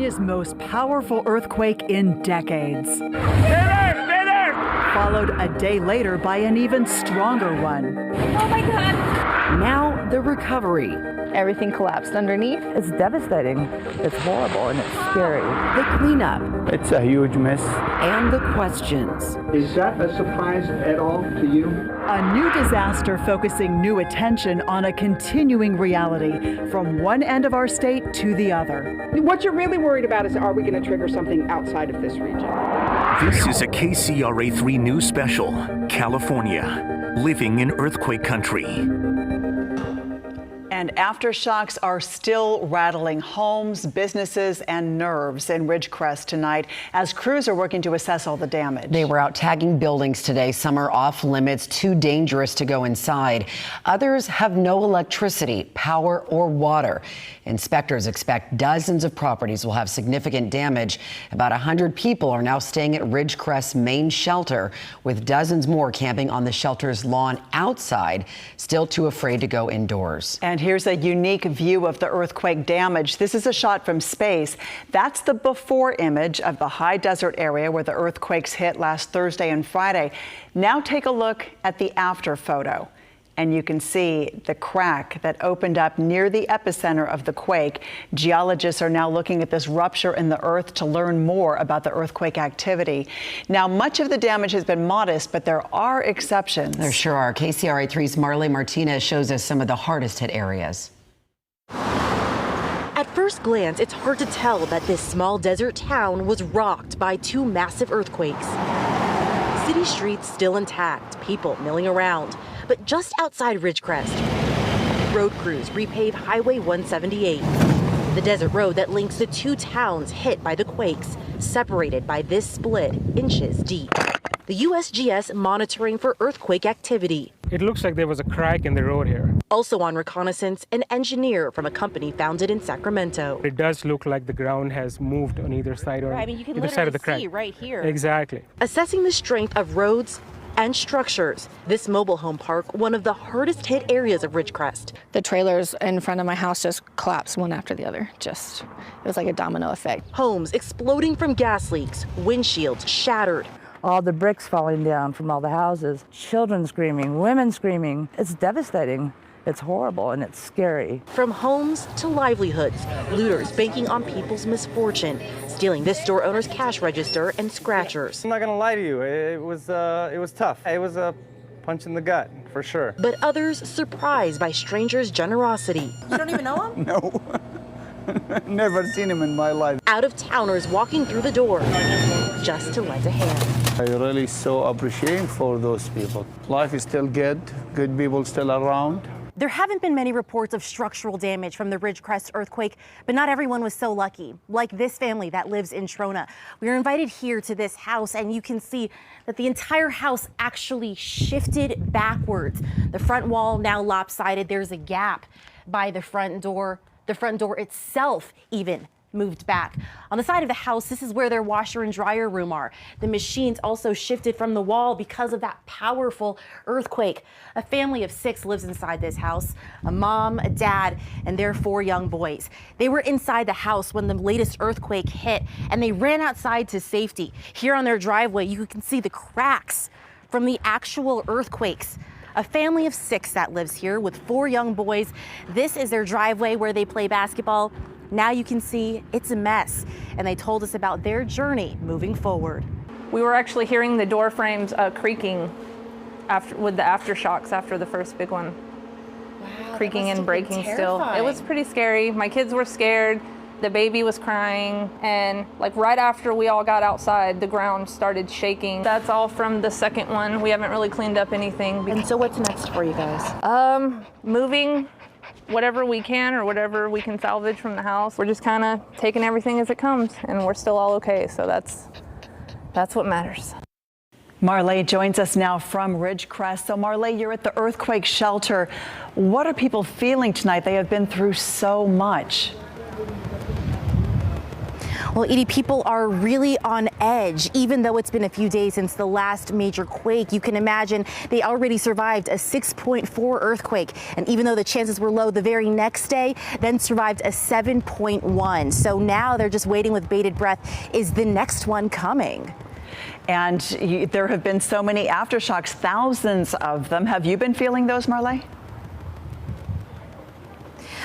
California's most powerful earthquake in decades. Stay there! Stay there! Followed a day later by an even stronger one. Oh my God! Now the recovery. Everything collapsed underneath. It's devastating. It's horrible and it's scary. The cleanup. It's a huge mess. And the questions. Is that a surprise at all to you? A new disaster focusing new attention on a continuing reality from one end of our state to the other. What you're really worried about is, are we going to trigger something outside of this region? This is a KCRA 3 News Special, California, living in earthquake country. And aftershocks are still rattling homes, businesses, and nerves in Ridgecrest tonight as crews are working to assess all the damage. They were out tagging buildings today. Some are off limits, too dangerous to go inside. Others have no electricity, power, or water. Inspectors expect dozens of properties will have significant damage. About 100 people are now staying at Ridgecrest's main shelter, with dozens more camping on the shelter's lawn outside, still too afraid to go indoors. And here's a unique view of the earthquake damage. This is a shot from space. That's the before image of the high desert area where the earthquakes hit last Thursday and Friday. Now take a look at the after photo. And you can see the crack that opened up near the epicenter of the quake. Geologists are now looking at this rupture in the earth to learn more about the earthquake activity. Now, much of the damage has been modest, but there are exceptions. There sure are. KCRA 3's Marley Martinez shows us some of the hardest hit areas. At first glance, it's hard to tell that this small desert town was rocked by two massive earthquakes. City streets still intact, people milling around. But just outside Ridgecrest, road crews repave Highway 178, the desert road that links the two towns hit by the quakes, separated by this split inches deep. The USGS monitoring for earthquake activity. It looks like there was a crack in the road here. Also on reconnaissance, an engineer from a company founded in Sacramento. It does look like the ground has moved on either side or I mean, you can either side of the crack. see right here. Exactly. Assessing the strength of roads and structures, this mobile home park, one of the hardest hit areas of Ridgecrest. The trailers in front of my house just collapsed one after the other. It was like a domino effect. Homes exploding from gas leaks, windshields shattered. All the bricks falling down from all the houses, children screaming, women screaming. It's devastating. It's horrible and it's scary. From homes to livelihoods, looters banking on people's misfortune, stealing this store owner's cash register and scratchers. I'm not gonna lie to you, it was tough. It was a punch in the gut, for sure. But others surprised by strangers' generosity. You don't even know him? No. Never seen him in my life. Out-of-towners walking through the door just to lend a hand. I really so appreciate for those people. Life is still good people still around. There haven't been many reports of structural damage from the Ridgecrest earthquake, but not everyone was so lucky, like this family that lives in Trona. We were invited here to this house, and you can see that the entire house actually shifted backwards. The front wall now lopsided. There's a gap by the front door. The front door itself even moved back. On the side of the house, this is where their washer and dryer room are. The machines also shifted from the wall because of that powerful earthquake. A family of 6 lives inside this house, a mom, a dad, and their 4 young boys. They were inside the house when the latest earthquake hit, and they ran outside to safety. Here on their driveway, you can see the cracks from the actual earthquakes. A family of 6 that lives here with 4 young boys. This is their driveway where they play basketball. Now you can see it's a mess, and they told us about their journey moving forward. We were actually hearing the door frames creaking with the aftershocks after the first big one. Wow, creaking and breaking still. It was pretty scary. My kids were scared. The baby was crying, and like right after we all got outside, the ground started shaking. That's all from the second one. We haven't really cleaned up anything. And so what's next for you guys? Moving whatever we can or whatever we can salvage from the house. We're just kind of taking everything as it comes, and we're still all okay, so that's what matters. Marley joins us now from Ridgecrest. So Marley, you're at the earthquake shelter. What are people feeling tonight? They have been through so much. Well, Edie, people are really on edge. Even though it's been a few days since the last major quake, you can imagine they already survived a 6.4 earthquake. And even though the chances were low the very next day, then survived a 7.1. So now they're just waiting with bated breath. Is the next one coming? And there have been so many aftershocks, thousands of them. Have you been feeling those, Marley?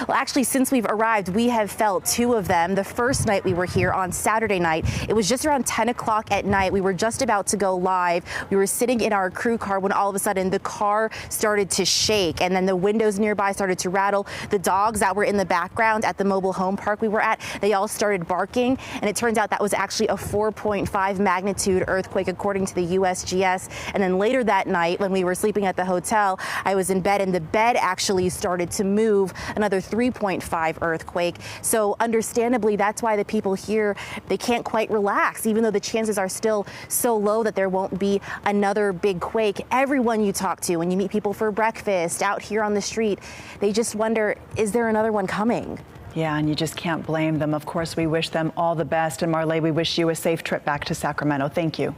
Well, actually, since we've arrived, we have felt 2 of them. The first night we were here on Saturday night, it was just around 10 o'clock at night. We were just about to go live. We were sitting in our crew car when all of a sudden the car started to shake, and then the windows nearby started to rattle. The dogs that were in the background at the mobile home park we were at, they all started barking, and it turns out that was actually a 4.5 magnitude earthquake according to the USGS. And then later that night, when we were sleeping at the hotel, I was in bed, and the bed actually started to move, another 3.5 earthquake. So understandably, that's why the people here, they can't quite relax, even though the chances are still so low that there won't be another big quake. Everyone you talk to, when you meet people for breakfast out here on the street, they just wonder, is there another one coming? Yeah, and you just can't blame them. Of course, we wish them all the best. And Marley, we wish you a safe trip back to Sacramento. Thank you.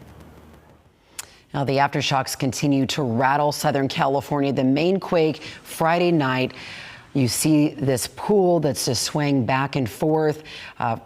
Now, the aftershocks continue to rattle Southern California. The main quake Friday night. You see this pool that's just swaying back and forth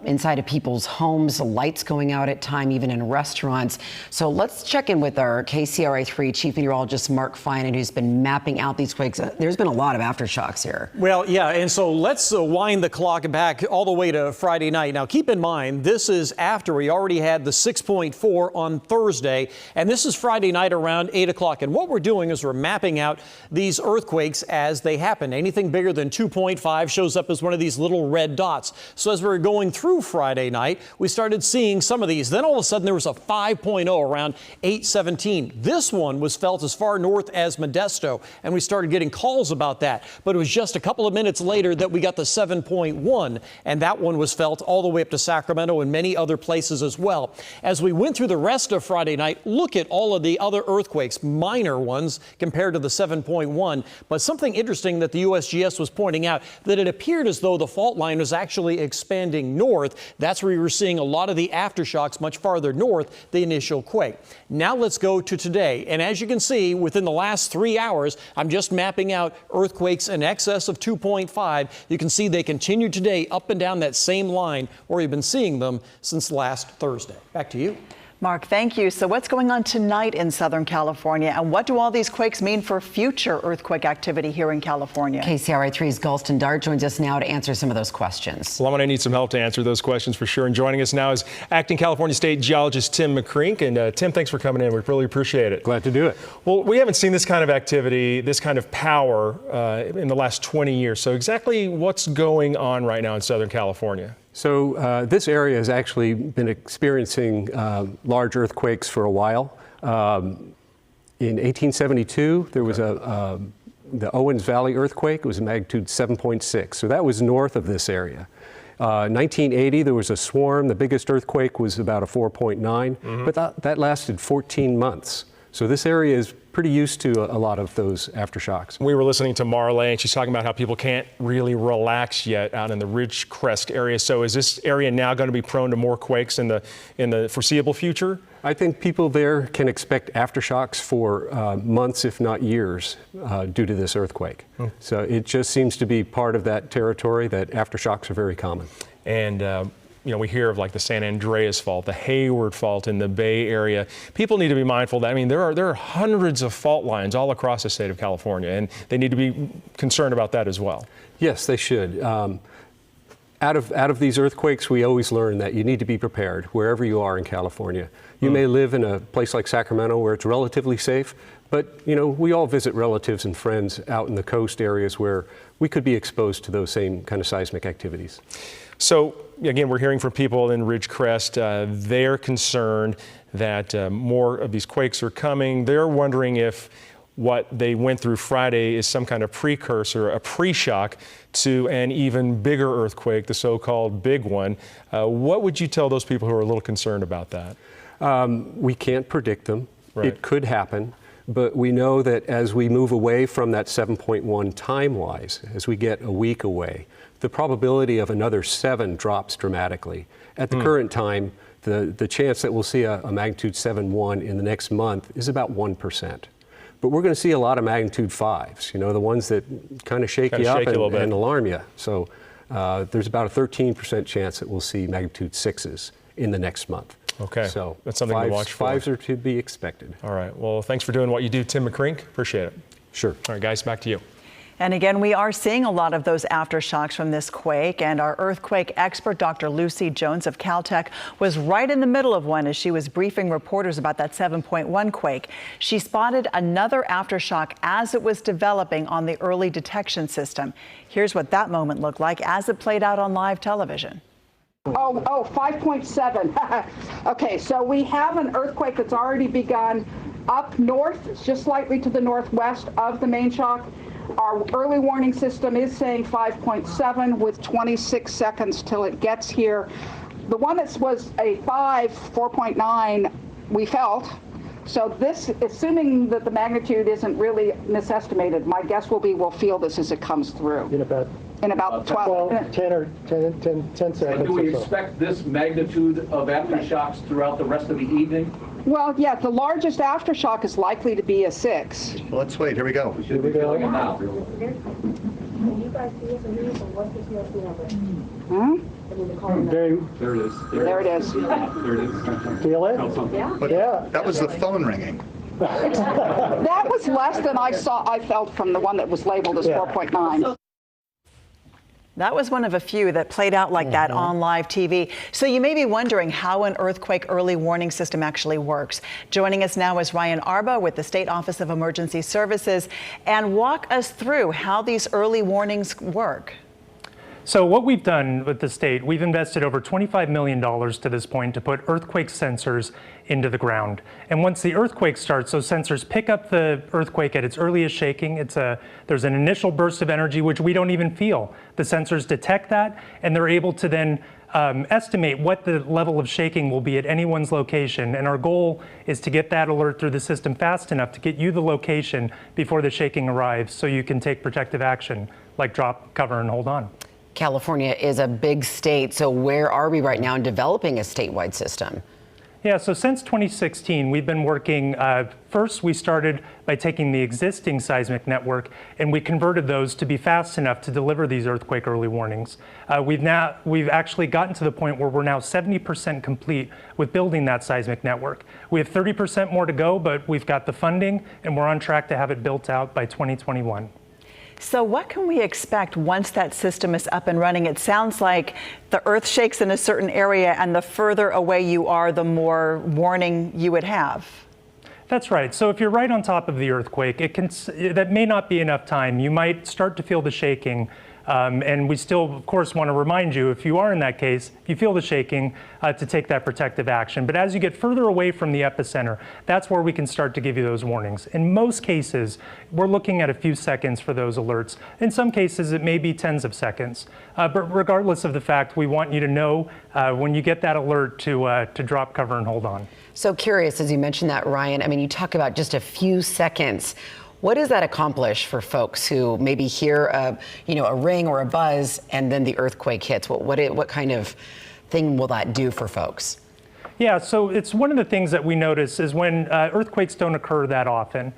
inside of people's homes, lights going out at time, even in restaurants. So let's check in with our KCRA3 Chief Meteorologist Mark Finan, who's been mapping out these quakes. There's been a lot of aftershocks here. Well, yeah, and so let's wind the clock back all the way to Friday night. Now, keep in mind, this is after we already had the 6.4 on Thursday, and this is Friday night around 8 o'clock. And what we're doing is we're mapping out these earthquakes as they happen. Anything bigger than 2.5 shows up as one of these little red dots. So as we were going through Friday night, we started seeing some of these. Then all of a sudden there was a 5.0 around 8:17. This one was felt as far north as Modesto, and we started getting calls about that. But it was just a couple of minutes later that we got the 7.1, and that one was felt all the way up to Sacramento and many other places as well. As we went through the rest of Friday night, look at all of the other earthquakes, minor ones compared to the 7.1. But something interesting that the USGS was pointing out, that it appeared as though the fault line was actually expanding north. That's where you were seeing a lot of the aftershocks much farther north, the initial quake. Now let's go to today. And as you can see, within the last 3 hours, I'm just mapping out earthquakes in excess of 2.5. You can see they continue today up and down that same line where you've been seeing them since last Thursday. Back to you. Mark, thank you. So what's going on tonight in Southern California, and what do all these quakes mean for future earthquake activity here in California? KCRA3's Galston Dart joins us now to answer some of those questions. Well, I'm going to need some help to answer those questions for sure. And joining us now is Acting California State Geologist Tim McCrink. And Tim, thanks for coming in. We really appreciate it. Glad to do it. Well, we haven't seen this kind of activity, this kind of power in the last 20 years. So exactly what's going on right now in Southern California? So this area has actually been experiencing large earthquakes for a while. In 1872, there was the Owens Valley earthquake. It was a magnitude 7.6. So that was north of this area. 1980, there was a swarm. The biggest earthquake was about a 4.9, but that lasted 14 months. So this area is pretty used to a lot of those aftershocks. We were listening to Marley, and she's talking about how people can't really relax yet out in the Ridgecrest area. So is this area now going to be prone to more quakes in the foreseeable future? I think people there can expect aftershocks for months, if not years, due to this earthquake. So it just seems to be part of that territory that aftershocks are very common. And you know, we hear of like the San Andreas Fault, the Hayward Fault in the Bay Area. People need to be mindful that, I mean, there are hundreds of fault lines all across the state of California, and they need to be concerned about that as well. Yes, they should. Out of these earthquakes, we always learn that you need to be prepared wherever you are in California. You may live in a place like Sacramento where it's relatively safe, but you know, we all visit relatives and friends out in the coast areas where we could be exposed to those same kind of seismic activities. So again, we're hearing from people in Ridgecrest. They're concerned that more of these quakes are coming. They're wondering if what they went through Friday is some kind of precursor, a pre-shock to an even bigger earthquake, the so-called big one. What would you tell those people who are a little concerned about that? We can't predict them. Right. It could happen. But we know that as we move away from that 7.1 time-wise, as we get a week away, the probability of another 7 drops dramatically. At the current time, the chance that we'll see a magnitude 7.1 in the next month is about 1%. But we're going to see a lot of magnitude 5s, you know, the ones that kind of shake you up and alarm you. So there's about a 13% chance that we'll see magnitude 6s in the next month. Okay, so that's something to watch for. 5s are to be expected. All right, well, thanks for doing what you do, Tim McCrink. Appreciate it. Sure. All right, guys, back to you. And again, we are seeing a lot of those aftershocks from this quake, and our earthquake expert, Dr. Lucy Jones of Caltech, was right in the middle of one as she was briefing reporters about that 7.1 quake. She spotted another aftershock as it was developing on the early detection system. Here's what that moment looked like as it played out on live television. 5.7. Okay, so we have an earthquake that's already begun up north, just slightly to the northwest of the main shock. Our early warning system is saying 5.7 with 26 seconds till it gets here. The one that was a 4.9, we felt. So this, assuming that the magnitude isn't really misestimated, my guess will be we'll feel this as it comes through. In about 12 10 seconds. And do we expect this magnitude of aftershocks throughout the rest of the evening? Well, yeah, the largest aftershock is likely to be a 6. Well, let's wait. Here we go. Here we go now. Huh? There it is. There it is. There it is. Feel it? Yeah. That was the phone ringing. That was less than I felt from the one that was labeled as 4.9. That was one of a few that played out like that on live TV. So you may be wondering how an earthquake early warning system actually works. Joining us now is Ryan Arba with the State Office of Emergency Services, and walk us through how these early warnings work. So what we've done with the state, we've invested over $25 million to this point to put earthquake sensors into the ground. And once the earthquake starts, those sensors pick up the earthquake at its earliest shaking. There's an initial burst of energy which we don't even feel. The sensors detect that, and they're able to then estimate what the level of shaking will be at anyone's location. And our goal is to get that alert through the system fast enough to get you the location before the shaking arrives so you can take protective action, like drop, cover, and hold on. California is a big state, so where are we right now in developing a statewide system? Yeah, so since 2016, we've been working, first we started by taking the existing seismic network and we converted those to be fast enough to deliver these earthquake early warnings. We've actually gotten to the point where we're now 70% complete with building that seismic network. We have 30% more to go, but we've got the funding and we're on track to have it built out by 2021. So what can we expect once that system is up and running? It sounds like the earth shakes in a certain area, and the further away you are, the more warning you would have. That's right. So if you're right on top of the earthquake, that may not be enough time. You might start to feel the shaking. And we still, of course, want to remind you, if you are in that case, if you feel the shaking, to take that protective action. But as you get further away from the epicenter, that's where we can start to give you those warnings. In most cases, we're looking at a few seconds for those alerts. In some cases, it may be tens of seconds. But regardless of the fact, we want you to know when you get that alert to drop, cover, and hold on. So curious, as you mentioned that, Ryan, I mean, you talk about just a few seconds. What does that accomplish for folks who maybe hear a ring or a buzz and then the earthquake hits? What kind of thing will that do for folks? Yeah, so it's one of the things that we notice is when earthquakes don't occur that often.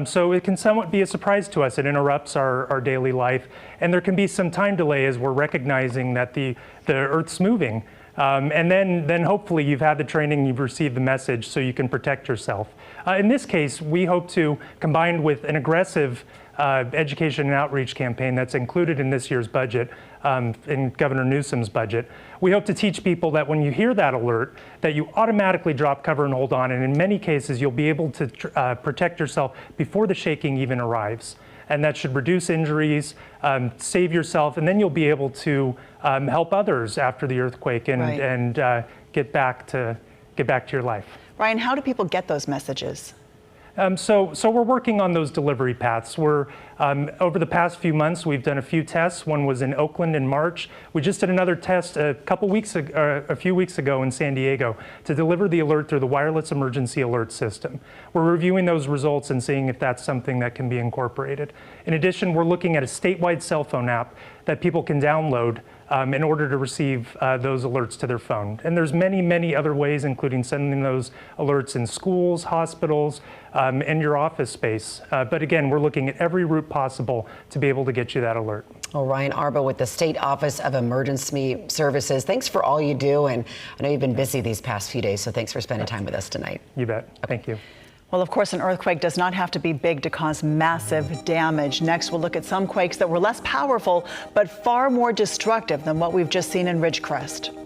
So it can somewhat be a surprise to us. It interrupts our daily life, and there can be some time delay as we're recognizing that the Earth's moving. And then hopefully you've had the training, you've received the message so you can protect yourself. In this case, we hope to, combined with an aggressive education and outreach campaign that's included in this year's budget, in Governor Newsom's budget, we hope to teach people that when you hear that alert, that you automatically drop, cover, and hold on. And in many cases, you'll be able to protect yourself before the shaking even arrives. And that should reduce injuries, save yourself, and then you'll be able to help others after the earthquake and get back to your life. Ryan, how do people get those messages? So we're working on those delivery paths. We're over the past few months, we've done a few tests. One was in Oakland in March. We just did another test a few weeks ago in San Diego to deliver the alert through the wireless emergency alert system. We're reviewing those results and seeing if that's something that can be incorporated. In addition, we're looking at a statewide cell phone app that people can download in order to receive those alerts to their phone. And there's many, many other ways, including sending those alerts in schools, hospitals, and your office space. But again, we're looking at every route possible to be able to get you that alert. Well, Ryan Arbo with the State Office of Emergency Services. Thanks for all you do. And I know you've been busy these past few days, so thanks for spending time with us tonight. You bet. Thank you. Well, of course, an earthquake does not have to be big to cause massive damage. Next, we'll look at some quakes that were less powerful, but far more destructive than what we've just seen in Ridgecrest.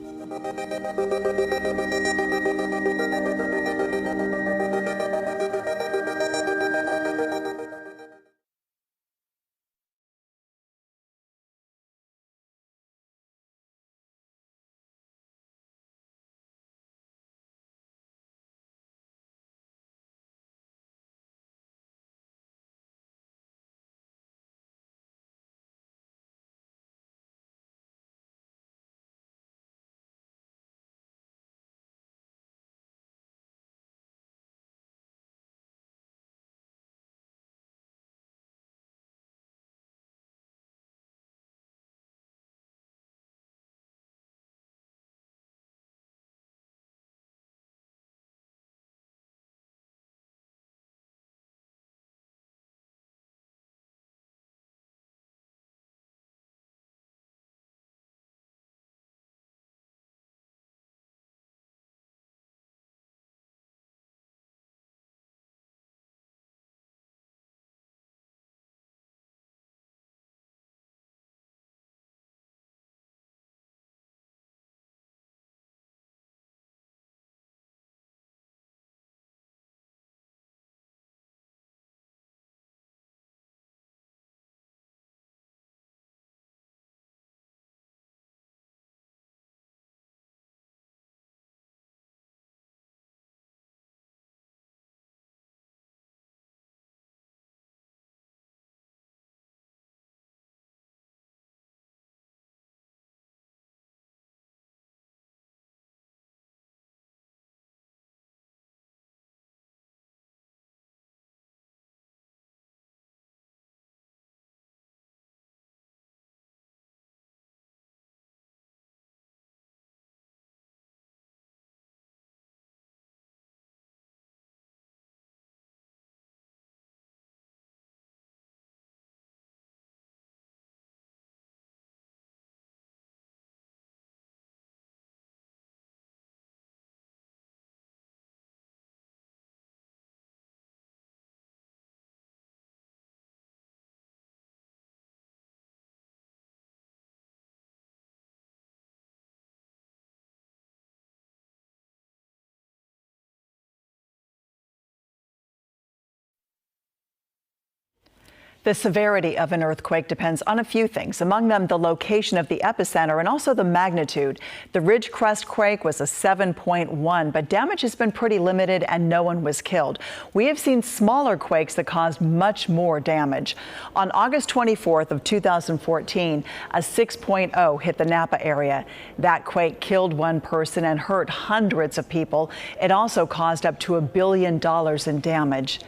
The severity of an earthquake depends on a few things, among them the location of the epicenter and also the magnitude. The Ridgecrest quake was a 7.1, but damage has been pretty limited and no one was killed. We have seen smaller quakes that caused much more damage. On August 24th of 2014, a 6.0 hit the Napa area. That quake killed one person and hurt hundreds of people. It also caused up to $1 billion in damage.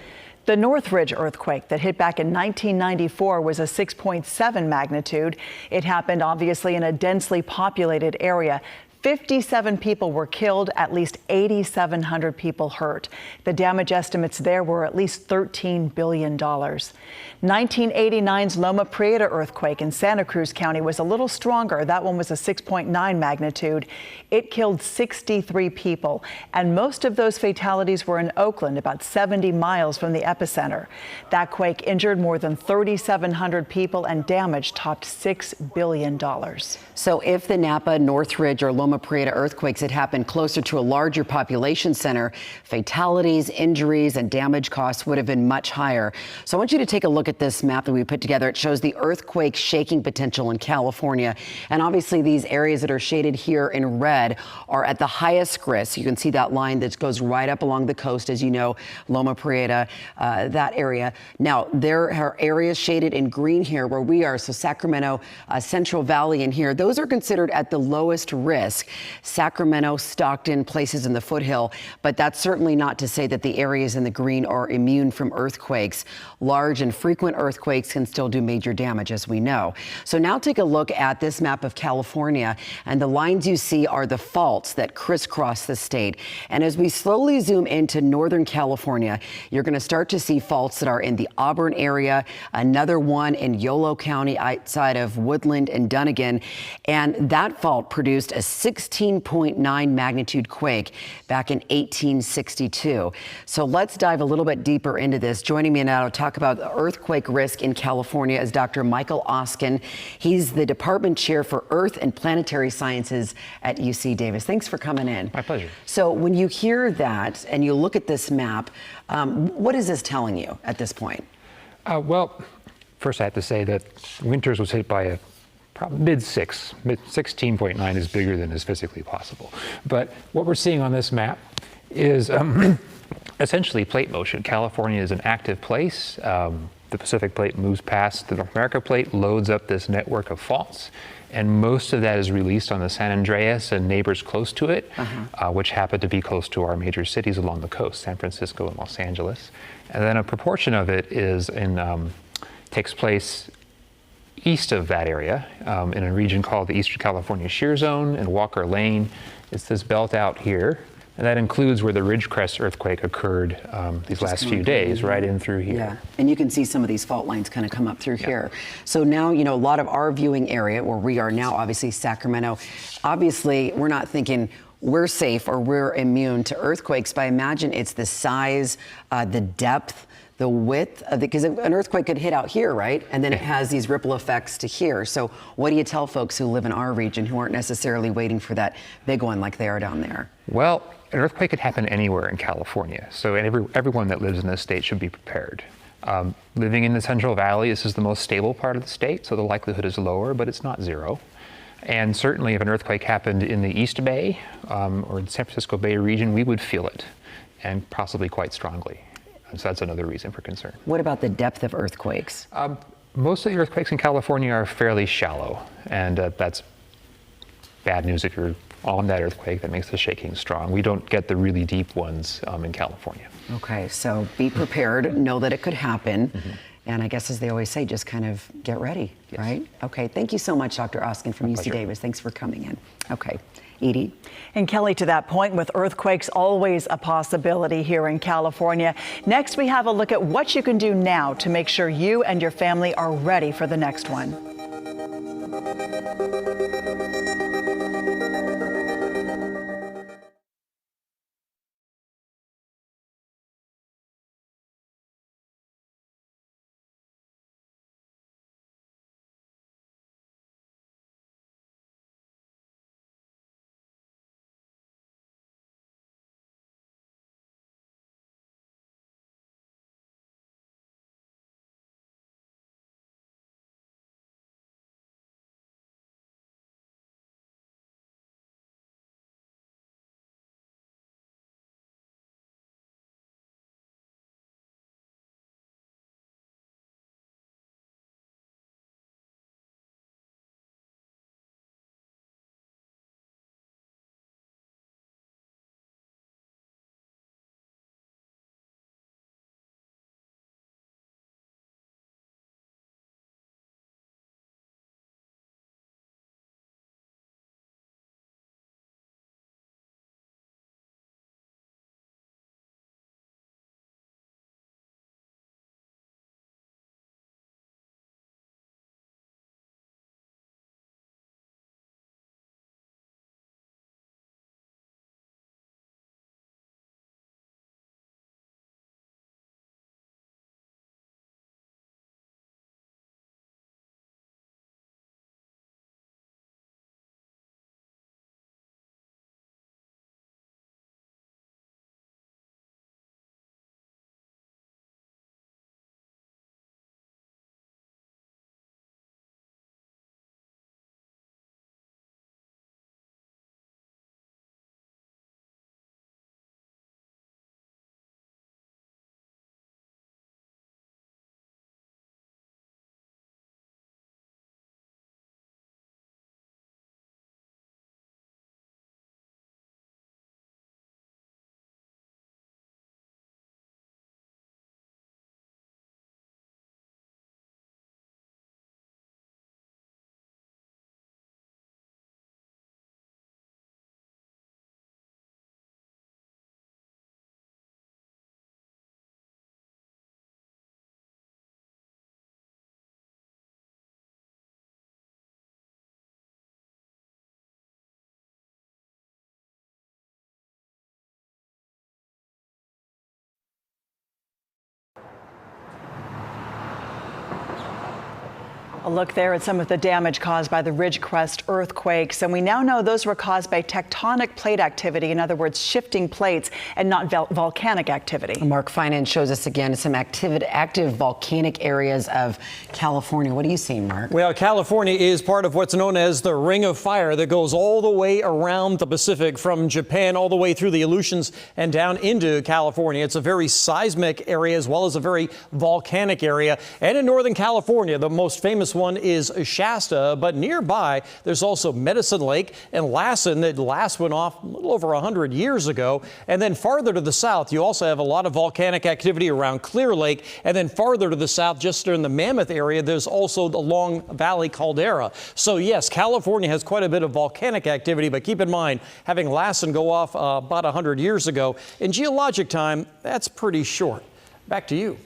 The Northridge earthquake that hit back in 1994 was a 6.7 magnitude. It happened obviously in a densely populated area. 57 people were killed, at least 8,700 people hurt. The damage estimates there were at least $13 billion. 1989's Loma Prieta earthquake in Santa Cruz County was a little stronger. That one was a 6.9 magnitude. It killed 63 people, and most of those fatalities were in Oakland, about 70 miles from the epicenter. That quake injured more than 3,700 people and damage topped $6 billion. So if the Napa, Northridge, or Loma Loma Prieta earthquakes had happened closer to a larger population center, fatalities, injuries, and damage costs would have been much higher. So I want you to take a look at this map that we put together. It shows the earthquake shaking potential in California. And obviously these areas that are shaded here in red are at the highest risk. You can see that line that goes right up along the coast, as you know, Loma Prieta, that area. Now, there are areas shaded in green here where we are. So Sacramento, Central Valley in here, those are considered at the lowest risk. Sacramento, Stockton, places in the foothill, but that's certainly not to say that the areas in the green are immune from earthquakes. Large and frequent earthquakes can still do major damage, as we know. So now take a look at this map of California, and the lines you see are the faults that crisscross the state. And as we slowly zoom into Northern California, you're going to start to see faults that are in the Auburn area, another one in Yolo County outside of Woodland and Dunnigan. And that fault produced a 16.9 magnitude quake back in 1862. So let's dive a little bit deeper into this. Joining me now to talk about the earthquake risk in California is Dr. Michael Oskin. He's the Department Chair for Earth and Planetary Sciences at UC Davis. Thanks for coming in. My pleasure. So when you hear that and you look at this map, what is this telling you at this point? Well, first I have to say that Winters was hit by a mid-6. 16.9 is bigger than is physically possible. But what we're seeing on this map is essentially plate motion. California is an active place. The Pacific plate moves past the North America plate, loads up this network of faults, and most of that is released on the San Andreas and neighbors close to it, which happen to be close to our major cities along the coast, San Francisco and Los Angeles. And then a proportion of it is takes place east of that area, in a region called the Eastern California Shear Zone and Walker Lane. It's this belt out here. And that includes where the Ridgecrest earthquake occurred these last few days, right in through here. Yeah, and you can see some of these fault lines kind of come up through here. So now, you know, a lot of our viewing area where we are now, obviously Sacramento, obviously we're not thinking we're safe or we're immune to earthquakes, but I imagine it's the size, the depth, the width of because an earthquake could hit out here, right? And then it has these ripple effects to here. So what do you tell folks who live in our region who aren't necessarily waiting for that big one like they are down there? Well, an earthquake could happen anywhere in California. So everyone that lives in this state should be prepared. Living in the Central Valley, this is the most stable part of the state, so the likelihood is lower, but it's not zero. And certainly if an earthquake happened in the East Bay or the San Francisco Bay region, we would feel it, and possibly quite strongly. So that's another reason for concern. What about the depth of earthquakes? Most of the earthquakes in California are fairly shallow, and that's bad news if you're on that earthquake. That makes the shaking strong. We don't get the really deep ones in California. Okay, so be prepared, know that it could happen. And I guess as they always say, just kind of get ready, right? Okay, thank you so much, Dr. Oskin from UC Davis. Thanks for coming in. Okay. Edie. And Kelly, to that point, with earthquakes always a possibility here in California. Next, we have a look at what you can do now to make sure you and your family are ready for the next one. A look there at some of the damage caused by the Ridgecrest earthquakes. And we now know those were caused by tectonic plate activity, in other words, shifting plates, and not volcanic activity. Mark Finan shows us again some active volcanic areas of California. What are you seeing, Mark? Well, California is part of what's known as the Ring of Fire that goes all the way around the Pacific, from Japan all the way through the Aleutians and down into California. It's a very seismic area as well as a very volcanic area. And in Northern California, the most famous one is Shasta, but nearby there's also Medicine Lake and Lassen that last went off a little over 100 years ago. And then farther to the south, you also have a lot of volcanic activity around Clear Lake. And then farther to the south, just in the Mammoth area, there's also the Long Valley caldera. So yes, California has quite a bit of volcanic activity, but keep in mind, having Lassen go off about 100 years ago, in geologic time, that's pretty short. Back to you.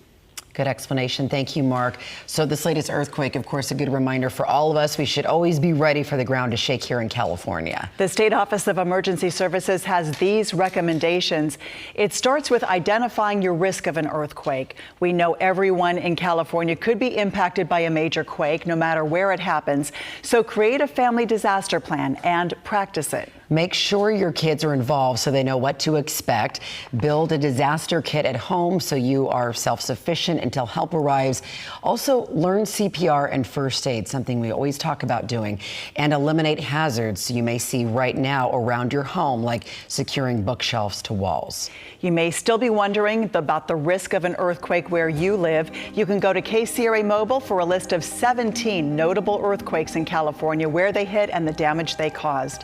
Good explanation. Thank you, Mark. So this latest earthquake, of course, a good reminder for all of us. We should always be ready for the ground to shake here in California. The State Office of Emergency Services has these recommendations. It starts with identifying your risk of an earthquake. We know everyone in California could be impacted by a major quake, no matter where it happens. So create a family disaster plan and practice it. Make sure your kids are involved so they know what to expect. Build a disaster kit at home so you are self-sufficient until help arrives. Also, learn CPR and first aid, something we always talk about doing, and eliminate hazards you may see right now around your home, like securing bookshelves to walls. You may still be wondering about the risk of an earthquake where you live. You can go to KCRA Mobile for a list of 17 notable earthquakes in California, where they hit and the damage they caused.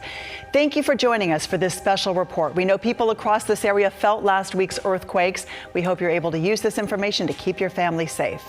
Thank you for joining us for this special report. We know people across this area felt last week's earthquakes. We hope you're able to use this information to keep your family safe.